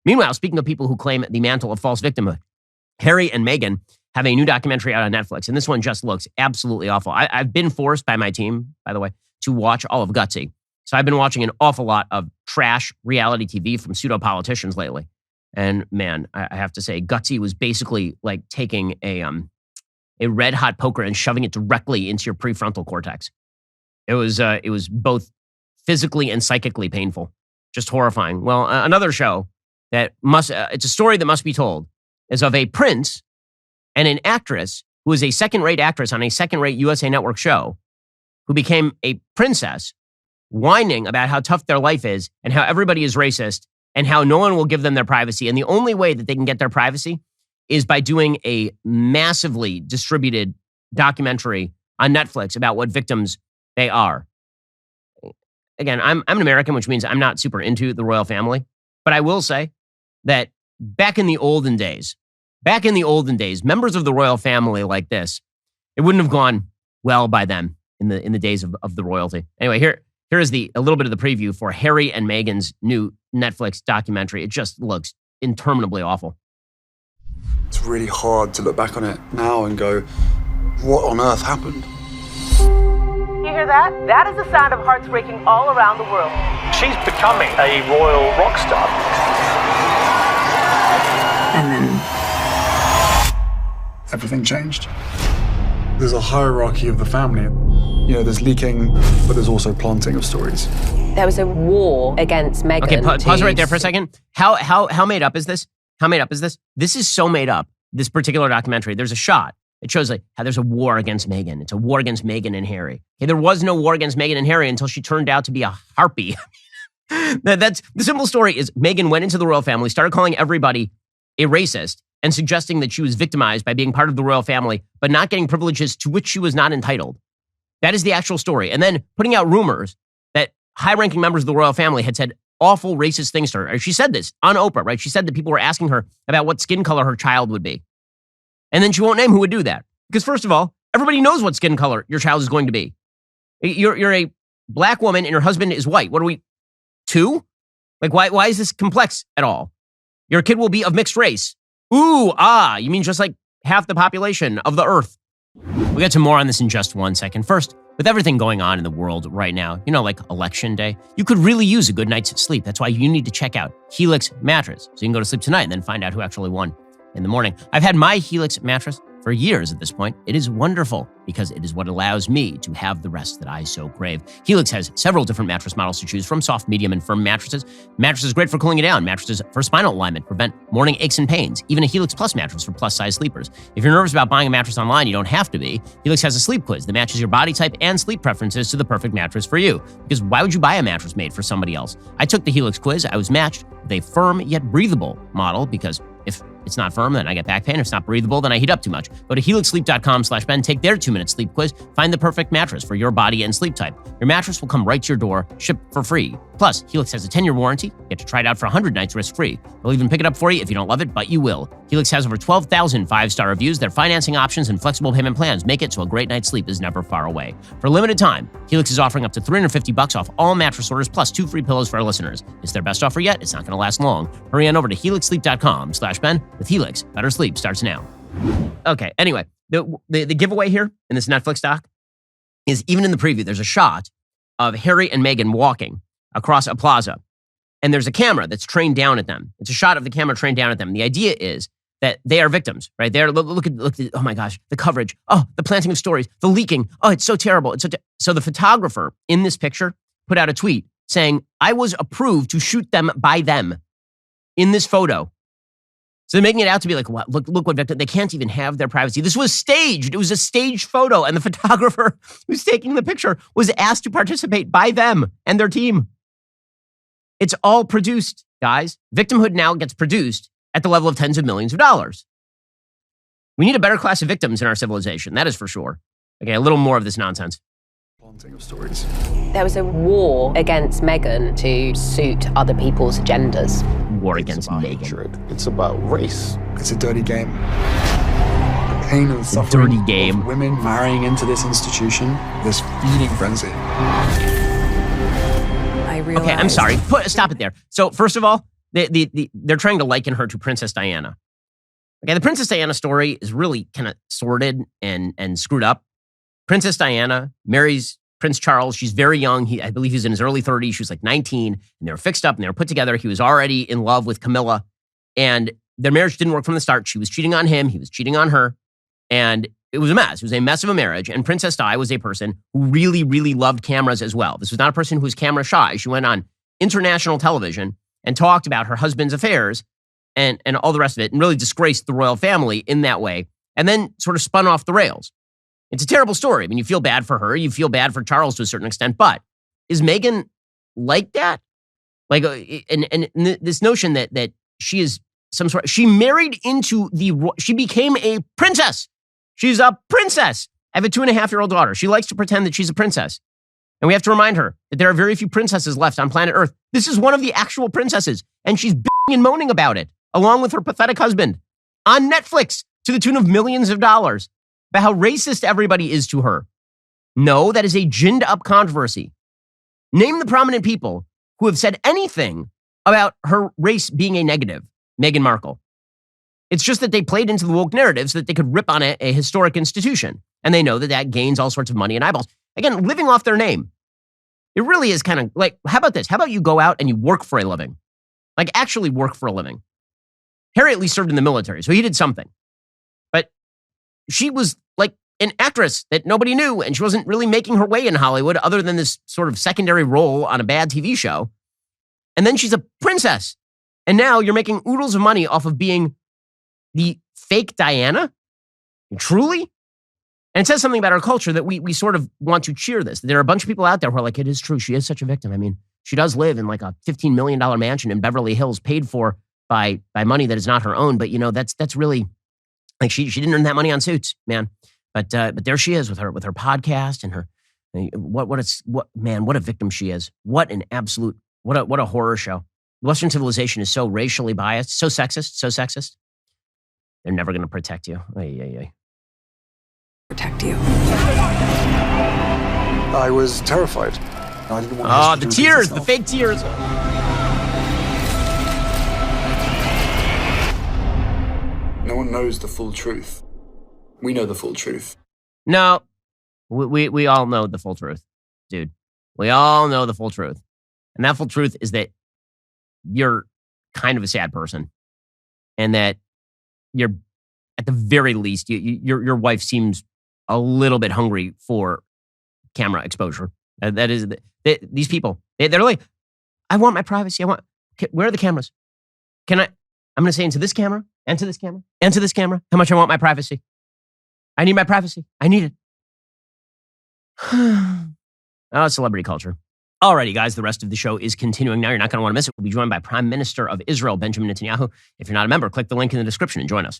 Meanwhile, speaking of people who claim the mantle of false victimhood, Harry and Meghan have a new documentary out on Netflix, and this one just looks absolutely awful. I've been forced by my team, by the way, to watch all of Gutsy. So I've been watching an awful lot of trash reality TV from pseudo-politicians lately. And man, I have to say, Gutsy was basically like taking a red hot poker and shoving it directly into your prefrontal cortex. It was both physically and psychically painful, just horrifying. Well, another show that it's a story that must be told is of a prince and an actress who was a second-rate actress on a second-rate USA Network show who became a princess, whining about how tough their life is and how everybody is racist and how no one will give them their privacy. And the only way that they can get their privacy is by doing a massively distributed documentary on Netflix about what victims they are. Again, I'm an American, which means I'm not super into the royal family. But I will say that back in the olden days, members of the royal family like this, it wouldn't have gone well by them in the days of the royalty. Anyway, here is a little bit of the preview for Harry and Meghan's new Netflix documentary. It just looks interminably awful. It's really hard to look back on it now and go, what on earth happened? You hear that? That is the sound of hearts breaking all around the world. She's becoming a royal rock star. And then everything changed. There's a hierarchy of the family. There's leaking, but there's also planting of stories. There was a war against Meghan. Okay, pause right there for a second. How made up is this? How made up is this? This is so made up, this particular documentary. There's a shot. It shows like how there's a war against Meghan. It's a war against Meghan and Harry. Okay, there was no war against Meghan and Harry until she turned out to be a harpy. That's the simple story is Meghan went into the royal family, started calling everybody a racist and suggesting that she was victimized by being part of the royal family, but not getting privileges to which she was not entitled. That is the actual story. And then putting out rumors that high-ranking members of the royal family had said awful racist things to her. She said this on Oprah, right? She said that people were asking her about what skin color her child would be. And then she won't name who would do that. Because first of all, everybody knows what skin color your child is going to be. You're a black woman and your husband is white. What are we, 2? Like, why is this complex at all? Your kid will be of mixed race. Ooh, you mean just like half the population of the earth? We'll get to more on this in just one second. First, with everything going on in the world right now, like election day, you could really use a good night's sleep. That's why you need to check out Helix Mattress. So you can go to sleep tonight and then find out who actually won in the morning. I've had my Helix mattress for years at this point. It is wonderful because it is what allows me to have the rest that I so crave. Helix has several different mattress models to choose from, soft, medium, and firm mattresses. Mattresses great for cooling it down. Mattresses for spinal alignment, prevent morning aches and pains. Even a Helix Plus mattress for plus-size sleepers. If you're nervous about buying a mattress online, you don't have to be. Helix has a sleep quiz that matches your body type and sleep preferences to the perfect mattress for you. Because why would you buy a mattress made for somebody else? I took the Helix quiz. I was matched with a firm yet breathable model because if it's not firm, then I get back pain. If it's not breathable, then I heat up too much. Go to helixsleep.com/Ben, take their 2-minute sleep quiz, find the perfect mattress for your body and sleep type. Your mattress will come right to your door, shipped for free. Plus, Helix has a 10-year warranty. You get to try it out for 100 nights risk-free. They'll even pick it up for you if you don't love it, but you will. Helix has over 12,000 5-star reviews. Their financing options and flexible payment plans make it so a great night's sleep is never far away. For a limited time, Helix is offering up to $350 off all mattress orders plus 2 free pillows for our listeners. It's their best offer yet. It's not going to last long. Hurry on over to helixsleep.com/Ben. With Helix, better sleep starts now. Okay, anyway, the giveaway here in this Netflix doc is even in the preview, there's a shot of Harry and Meghan walking across a plaza. And there's a camera that's trained down at them. It's a shot of the camera trained down at them. And the idea is that they are victims, right? Look at, oh my gosh, the coverage. Oh, the planting of stories, the leaking. Oh, it's so terrible. So the photographer in this picture put out a tweet saying, I was approved to shoot them by them in this photo. So they're making it out to be like, what? Look what victim. They can't even have their privacy. This was staged. It was a staged photo. And the photographer who's taking the picture was asked to participate by them and their team. It's all produced, guys. Victimhood now gets produced at the level of tens of millions of dollars. We need a better class of victims in our civilization. That is for sure. Okay, a little more of this nonsense. Of stories. There was a war against Meghan to suit other people's agendas. War against Meghan. Hatred. It's about race. It's a dirty game. The pain and suffering dirty game. Of women marrying into this institution, this feeding frenzy. Okay, I'm sorry. Stop it there. So first of all, they're trying to liken her to Princess Diana. Okay, the Princess Diana story is really kind of sordid and screwed up. Princess Diana marries Prince Charles. She's very young. I believe he's in his early 30s. She was like 19, and they were fixed up and they were put together. He was already in love with Camilla, and their marriage didn't work from the start. She was cheating on him. He was cheating on her, and it was a mess. It was a mess of a marriage, and Princess Di was a person who really, really loved cameras as well. This was not a person who was camera shy. She went on international television and talked about her husband's affairs and all the rest of it, and really disgraced the royal family in that way, and then sort of spun off the rails. It's a terrible story. I mean, you feel bad for her. You feel bad for Charles to a certain extent, but is Meghan like that? Like, and this notion that she is some sort, she married into she became a princess. She's a princess. I have a 2.5-year-old daughter. She likes to pretend that she's a princess. And we have to remind her that there are very few princesses left on planet Earth. This is one of the actual princesses, and she's bitching and moaning about it, along with her pathetic husband, on Netflix to the tune of millions of dollars, about how racist everybody is to her. No, that is a ginned-up controversy. Name the prominent people who have said anything about her race being a negative. Meghan Markle. It's just that they played into the woke narrative so that they could rip on a historic institution. And they know that gains all sorts of money and eyeballs. Again, living off their name. It really is kind of like, how about this? How about you go out and you work for a living? Like, actually work for a living. Harry at least served in the military, so he did something. But she was like an actress that nobody knew, and she wasn't really making her way in Hollywood other than this sort of secondary role on a bad TV show. And then she's a princess. And now you're making oodles of money off of being the fake Diana? Truly? And it says something about our culture that we sort of want to cheer this. There are a bunch of people out there who are like, it is true. She is such a victim. I mean, she does live in like a $15 million mansion in Beverly Hills paid for by money that is not her own. But, you know, that's really, like, she didn't earn that money on Suits, man. But there she is with her podcast and her, what a victim she is. What a horror show. Western civilization is so racially biased, so sexist. They're never going to protect you. Protect you. I was terrified. I didn't want the tears, the fake tears. No one knows the full truth. We know the full truth. No, we all know the full truth, dude. We all know the full truth. And that full truth is that you're kind of a sad person. And that you're, at the very least, your wife seems a little bit hungry for camera exposure. That is, these people, they're like, I want my privacy. Where are the cameras? I'm going to say into this camera, and to this camera, and to this camera, how much I want my privacy. I need my privacy. I need it. Oh, celebrity culture. Alrighty, guys, the rest of the show is continuing now. You're not going to want to miss it. We'll be joined by Prime Minister of Israel, Benjamin Netanyahu. If you're not a member, click the link in the description and join us.